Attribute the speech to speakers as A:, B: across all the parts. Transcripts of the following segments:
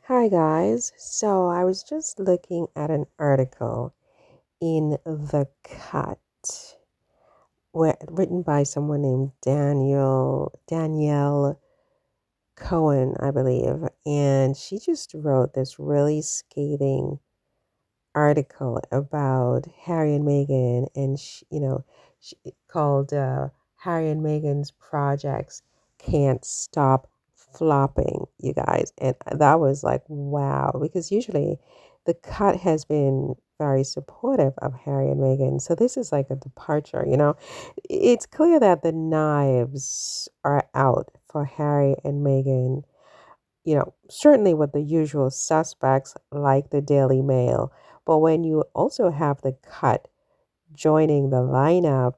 A: Hi guys. So I was just looking at an article in The Cut written by someone named Danielle Cohen, I believe, and she just wrote this really scathing article about Harry and Meghan and called Harry and Meghan's projects can't stop flopping, you guys. And that was like, wow, because usually the cut has been very supportive of Harry and Meghan. So this is like a departure. It's clear that the knives are out for Harry and Meghan, certainly with the usual suspects like the Daily Mail. But when you also have the cut joining the lineup,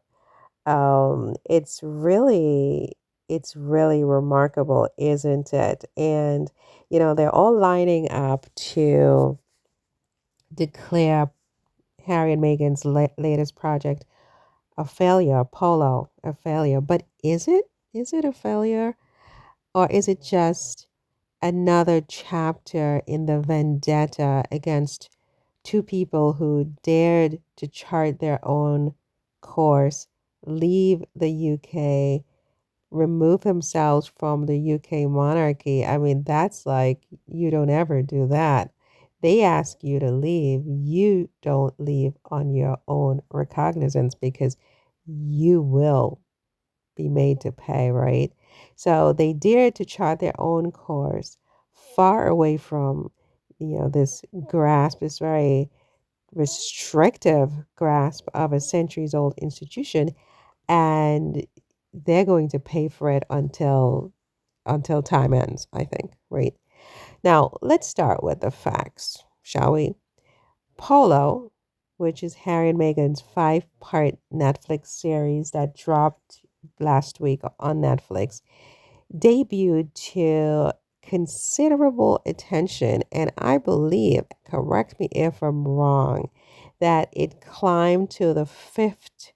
A: it's really remarkable, isn't it? And they're all lining up to declare Harry and Meghan's latest project a failure, Polo, a failure. But is it? Is it a failure? Or is it just another chapter in the vendetta against two people who dared to chart their own course, leave the UK, remove themselves from the UK monarchy? I mean, that's like, you don't ever do that. They ask you to leave. You don't leave on your own recognizance because you will be made to pay, right? So they dared to chart their own course far away from, this grasp, this very restrictive grasp of a centuries old institution, and they're going to pay for it until time ends, I think, right? Now, let's start with the facts, shall we? Polo, which is Harry and Meghan's five-part Netflix series that dropped last week on Netflix, debuted to considerable attention. And I believe, correct me if I'm wrong, that it climbed to the fifth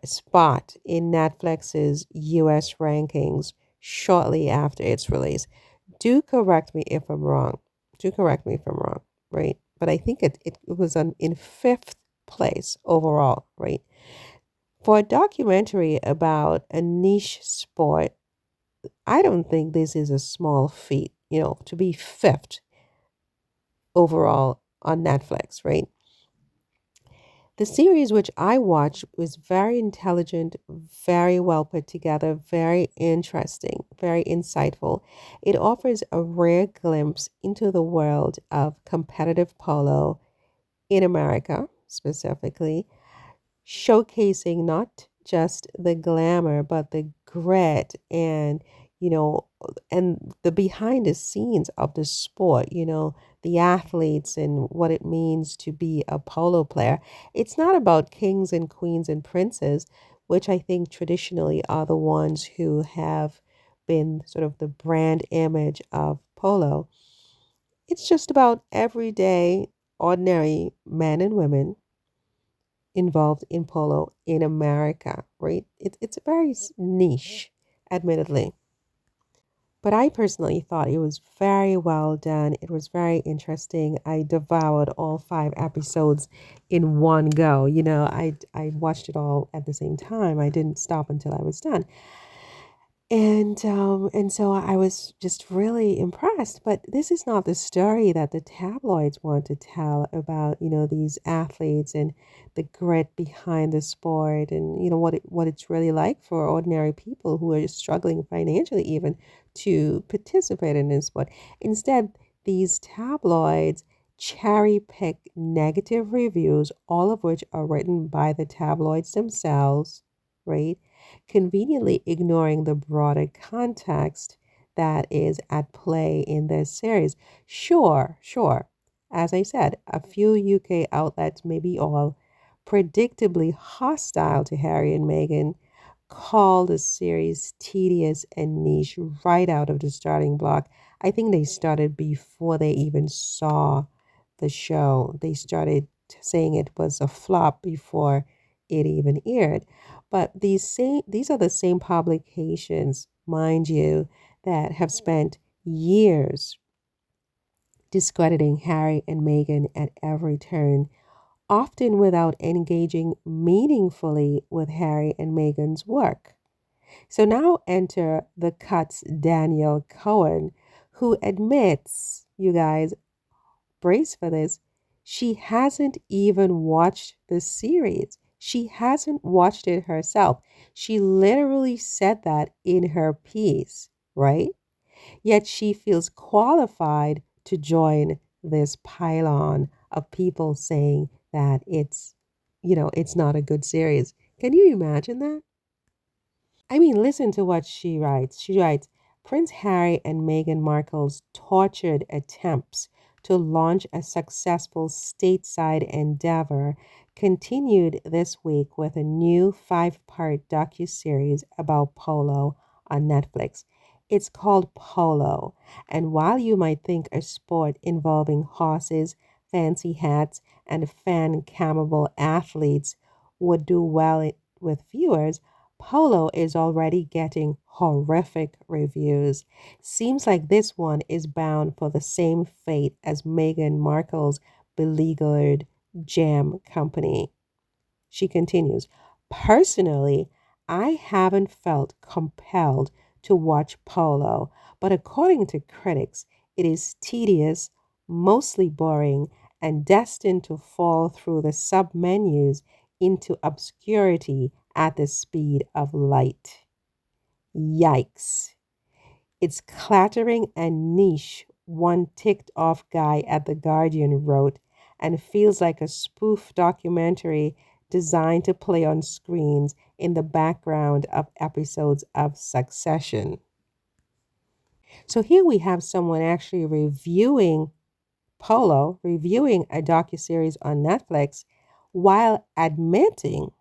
A: spot in Netflix's US rankings shortly after its release. Do correct me if I'm wrong. Do correct me if I'm wrong, right? But I think it was in fifth place overall, right? For a documentary about a niche sport, I don't think this is a small feat, to be fifth overall on Netflix, right? The series which I watched was very intelligent, very well put together, very interesting, very insightful. It offers a rare glimpse into the world of competitive polo in America, specifically, showcasing not just the glamour, but the grit you know, and the behind the scenes of the sport, the athletes and what it means to be a polo player. It's not about kings and queens and princes, which I think traditionally are the ones who have been sort of the brand image of polo. It's just about everyday, ordinary men and women involved in polo in America, right? It's very niche, admittedly. But I personally thought it was very well done. It was very interesting. I devoured all five episodes in one go. I watched it all at the same time. I didn't stop until I was done. And so I was just really impressed. But this is not the story that the tabloids want to tell about, these athletes and the grit behind the sport and, what it's really like for ordinary people who are struggling financially even to participate in this sport. Instead, these tabloids cherry pick negative reviews, all of which are written by the tabloids themselves, right? Conveniently ignoring the broader context that is at play in this series. Sure, sure. As I said, a few UK outlets, maybe all, predictably hostile to Harry and Meghan, call the series tedious and niche right out of the starting block. I think they started before they even saw the show. They started saying it was a flop before it even aired. But these are the same publications, mind you, that have spent years discrediting Harry and Meghan at every turn, often without engaging meaningfully with Harry and Meghan's work. So now enter the Cut's Danielle Cohen, who admits, you guys, brace for this, she hasn't even watched the series. She hasn't watched it herself. She literally said that in her piece, right? Yet she feels qualified to join this pylon of people saying that it's not a good series. Can you imagine that? I mean, listen to what she writes. She writes, Prince Harry and Meghan Markle's tortured attempts to launch a successful stateside endeavor continued this week with a new five-part docuseries about polo on Netflix. It's called Polo, and while you might think a sport involving horses, fancy hats, and fan-camable athletes would do well with viewers, Polo is already getting horrific reviews. Seems like this one is bound for the same fate as Meghan Markle's beleaguered jam company. She continues, Personally, I haven't felt compelled to watch Polo, but according to critics, it is tedious, mostly boring, and destined to fall through the submenus into obscurity at the speed of light. Yikes. It's clattering and niche, one ticked off guy at The Guardian wrote, and feels like a spoof documentary designed to play on screens in the background of episodes of Succession. So here we have someone actually reviewing Polo, reviewing a docuseries on Netflix, while admitting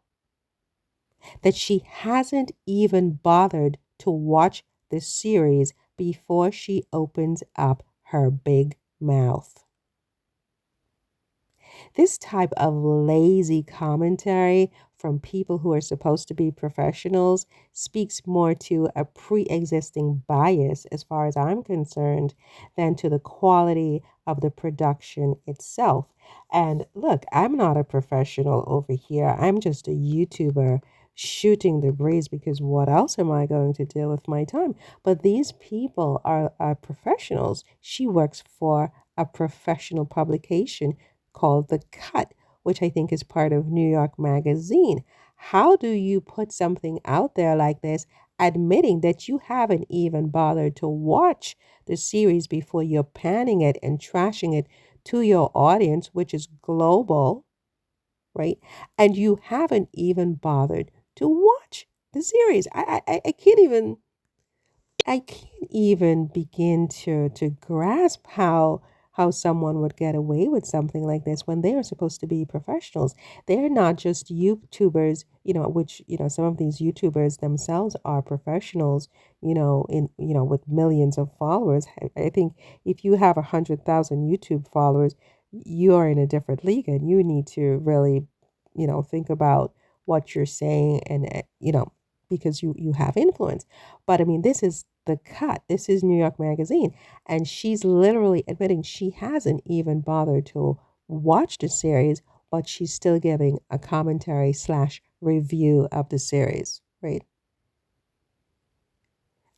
A: that she hasn't even bothered to watch the series before she opens up her big mouth. This type of lazy commentary from people who are supposed to be professionals speaks more to a pre existing bias, as far as I'm concerned, than to the quality of the production itself. And look, I'm not a professional over here, I'm just a YouTuber shooting the breeze because what else am I going to do with my time? But these people are professionals. She works for a professional publication called The Cut, which I think is part of New York Magazine. How do you put something out there like this, admitting that you haven't even bothered to watch the series before you're panning it and trashing it to your audience, which is global, right? And you haven't even bothered to watch the series. I can't even begin to grasp how someone would get away with something like this when they are supposed to be professionals. They're not just YouTubers, which, some of these YouTubers themselves are professionals, with millions of followers. I think if you have 100,000 YouTube followers, you are in a different league and you need to really, think about what you're saying and, because you have influence. But I mean, this is The Cut. This is New York Magazine. And she's literally admitting she hasn't even bothered to watch the series, but she's still giving a commentary slash review of the series, right?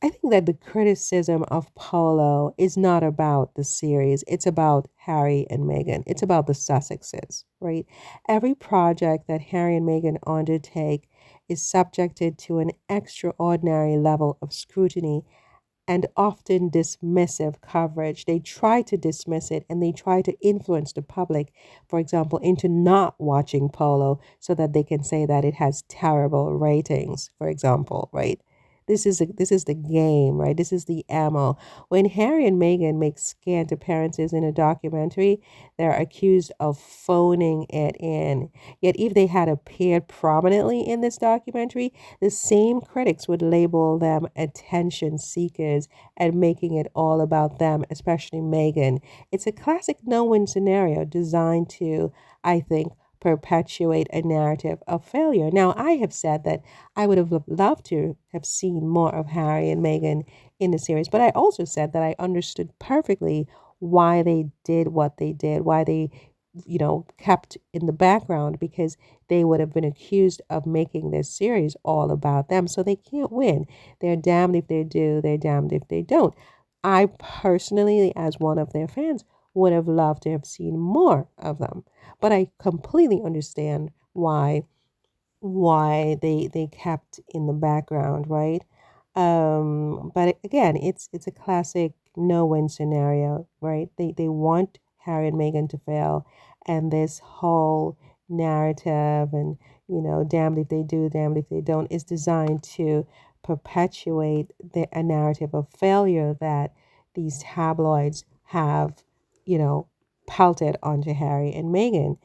A: I think that the criticism of Polo is not about the series. It's about Harry and Meghan. It's about the Sussexes, right? Every project that Harry and Meghan undertake is subjected to an extraordinary level of scrutiny and often dismissive coverage. They try to dismiss it and they try to influence the public, for example, into not watching Polo so that they can say that it has terrible ratings, for example, right? This is the game, right? This is the ammo. When Harry and Meghan make scant appearances in a documentary, they're accused of phoning it in. Yet if they had appeared prominently in this documentary, the same critics would label them attention seekers and making it all about them, especially Meghan. It's a classic no-win scenario designed to, I think, perpetuate a narrative of failure. Now, I have said that I would have loved to have seen more of Harry and Meghan in the series, but I also said that I understood perfectly why they did what they did, why they, kept in the background, because they would have been accused of making this series all about them. So they can't win. They're damned if they do, they're damned if they don't. I personally, as one of their fans, would have loved to have seen more of them. But I completely understand why they kept in the background, right? But again, it's a classic no-win scenario, right? They want Harry and Meghan to fail, and this whole narrative and damned if they do, damned if they don't, is designed to perpetuate a narrative of failure that these tabloids have, you know, pelted onto Harry and Meghan.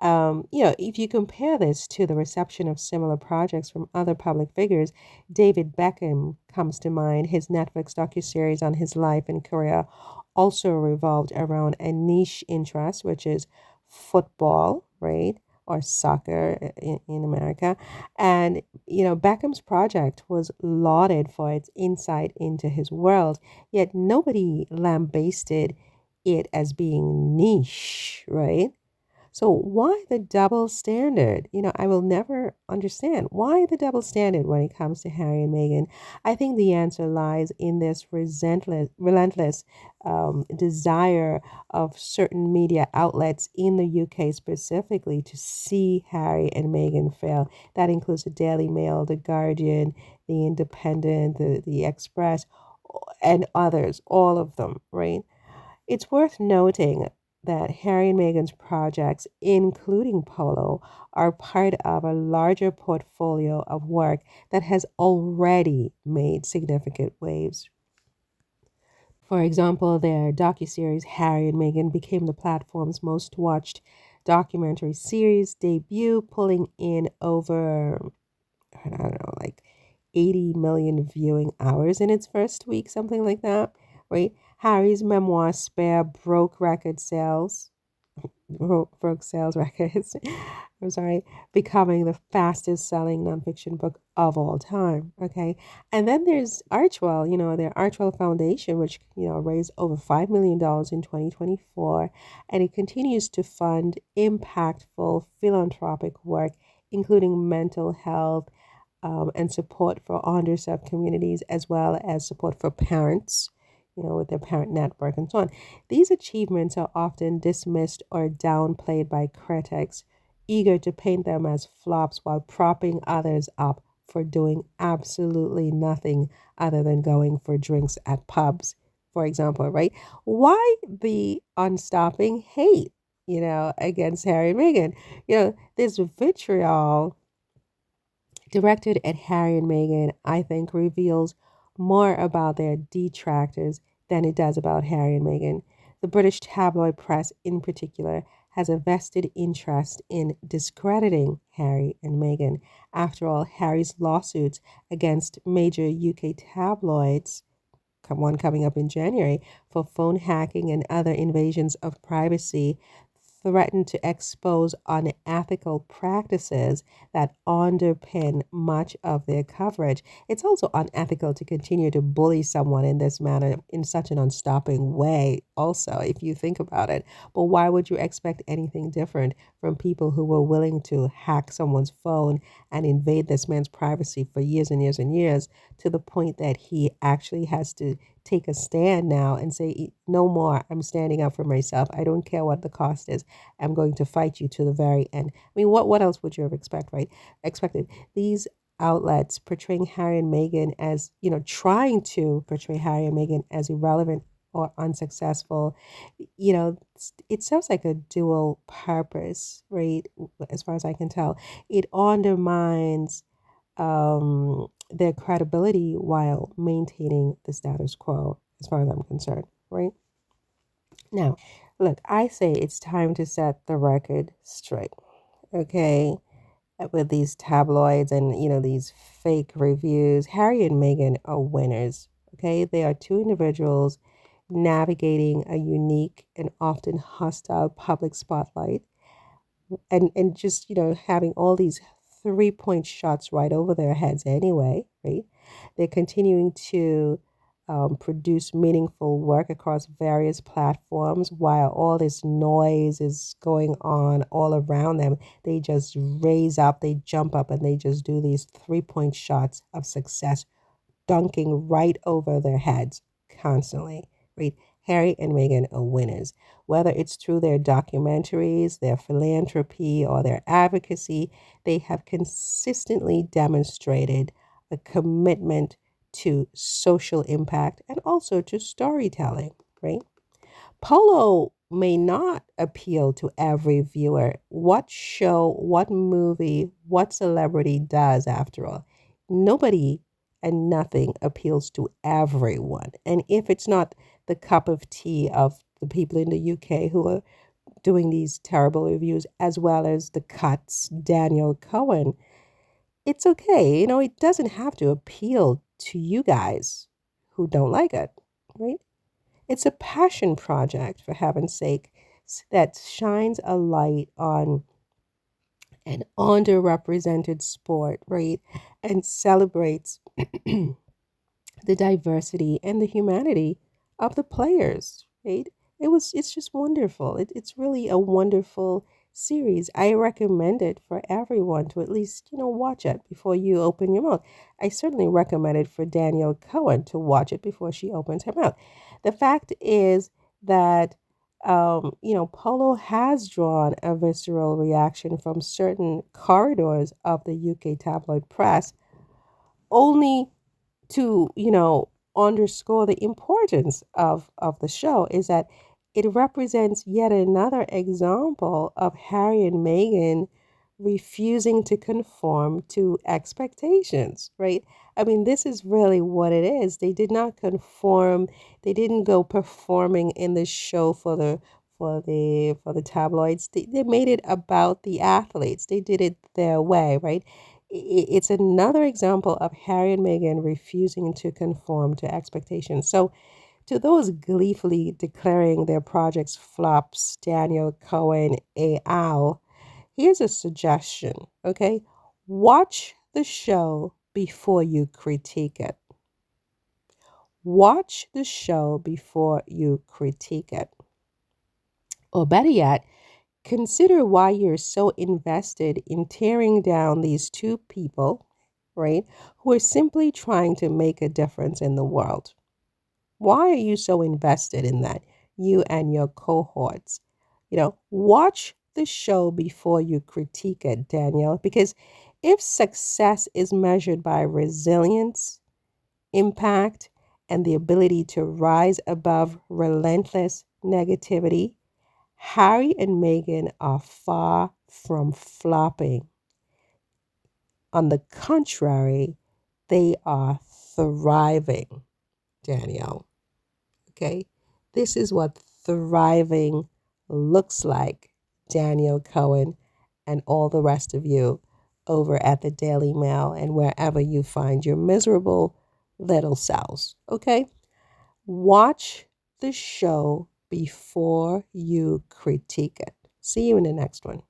A: If you compare this to the reception of similar projects from other public figures, David Beckham comes to mind. His Netflix docuseries on his life and career also revolved around a niche interest, which is football, right? Or soccer in America. And, Beckham's project was lauded for its insight into his world, yet nobody lambasted it as being niche, right? So why the double standard? I will never understand why the double standard when it comes to Harry and Meghan. I think the answer lies in this relentless desire of certain media outlets in the UK specifically to see Harry and Meghan fail. That includes the Daily Mail, the Guardian, the Independent, the Express, and others, all of them, right? It's worth noting that Harry and Meghan's projects, including Polo, are part of a larger portfolio of work that has already made significant waves. For example, their docuseries Harry and Meghan became the platform's most watched documentary series debut, pulling in over, I don't know, like 80 million viewing hours in its first week, something like that, right? Harry's memoir, Spare, broke sales records. I'm sorry, becoming the fastest selling nonfiction book of all time. Okay. And then there's Archwell, their Archwell Foundation, which, raised over $5 million in 2024. And it continues to fund impactful philanthropic work, including mental health and support for underserved communities, as well as support for parents, with their parent network and so on. These achievements are often dismissed or downplayed by critics, eager to paint them as flops while propping others up for doing absolutely nothing other than going for drinks at pubs, for example, right? Why the unstopping hate, against Harry and Meghan? This vitriol directed at Harry and Meghan, I think reveals more about their detractors than it does about Harry and Meghan. The British tabloid press, in particular, has a vested interest in discrediting Harry and Meghan. After all, Harry's lawsuits against major UK tabloids, one coming up in January, for phone hacking and other invasions of privacy, threaten to expose unethical practices that underpin much of their coverage. It's also unethical to continue to bully someone in this manner in such an unstopping way, also, if you think about it. But why would you expect anything different from people who were willing to hack someone's phone and invade this man's privacy for years and years and years, to the point that he actually has to take a stand now and say, no more, I'm standing up for myself. I don't care what the cost is. I'm going to fight you to the very end. I mean, what else would you have expected? These outlets portraying Harry and Meghan as, trying to portray Harry and Meghan as irrelevant or unsuccessful, it sounds like a dual purpose, right? As far as I can tell, it undermines their credibility while maintaining the status quo, as far as I'm concerned, right? Now, look, I say it's time to set the record straight, okay? With these tabloids and, these fake reviews, Harry and Meghan are winners, okay? They are two individuals navigating a unique and often hostile public spotlight, and just having all these 3-point shots right over their heads anyway, right? They're continuing to produce meaningful work across various platforms while all this noise is going on all around them. They just raise up, they jump up, and they just do these 3 point shots of success, dunking right over their heads constantly. Right? Harry and Meghan are winners. Whether it's through their documentaries, their philanthropy, or their advocacy, they have consistently demonstrated a commitment to social impact and also to storytelling, right? Polo may not appeal to every viewer. What show, what movie, what celebrity does, after all? Nobody and nothing appeals to everyone. And if it's not the cup of tea of the people in the UK who are doing these terrible reviews, as well as the cuts, Danielle Cohen, it's okay. It doesn't have to appeal to you guys who don't like it, right? It's a passion project, for heaven's sake, that shines a light on an underrepresented sport, right? And celebrates the diversity and the humanity of the players, right? It's just wonderful. It's really a wonderful series. I recommend it for everyone to at least, watch it before you open your mouth. I certainly recommend it for Danielle Cohen to watch it before she opens her mouth. The fact is that Polo has drawn a visceral reaction from certain corridors of the UK tabloid press, only to underscore the importance of the show is that it represents yet another example of Harry and Meghan refusing to conform to expectations, right? I mean, this is really what it is. They did not conform. They didn't go performing in the show for the tabloids. They made it about the athletes. They did it their way, right? It's another example of Harry and Meghan refusing to conform to expectations. So, to those gleefully declaring their projects flops, Danielle Cohen, al., here's a suggestion, okay? Watch the show before you critique it. Watch the show before you critique it. Or better yet, consider why you're so invested in tearing down these two people, right, who are simply trying to make a difference in the world. Why are you so invested in that, you and your cohorts? Watch the show before you critique it, Danielle, because if success is measured by resilience, impact, and the ability to rise above relentless negativity, Harry and Meghan are far from flopping. On the contrary, they are thriving, Danielle. Okay? This is what thriving looks like, Danielle Cohen and all the rest of you over at the Daily Mail and wherever you find your miserable little selves. Okay? Watch the show before you critique it. See you in the next one.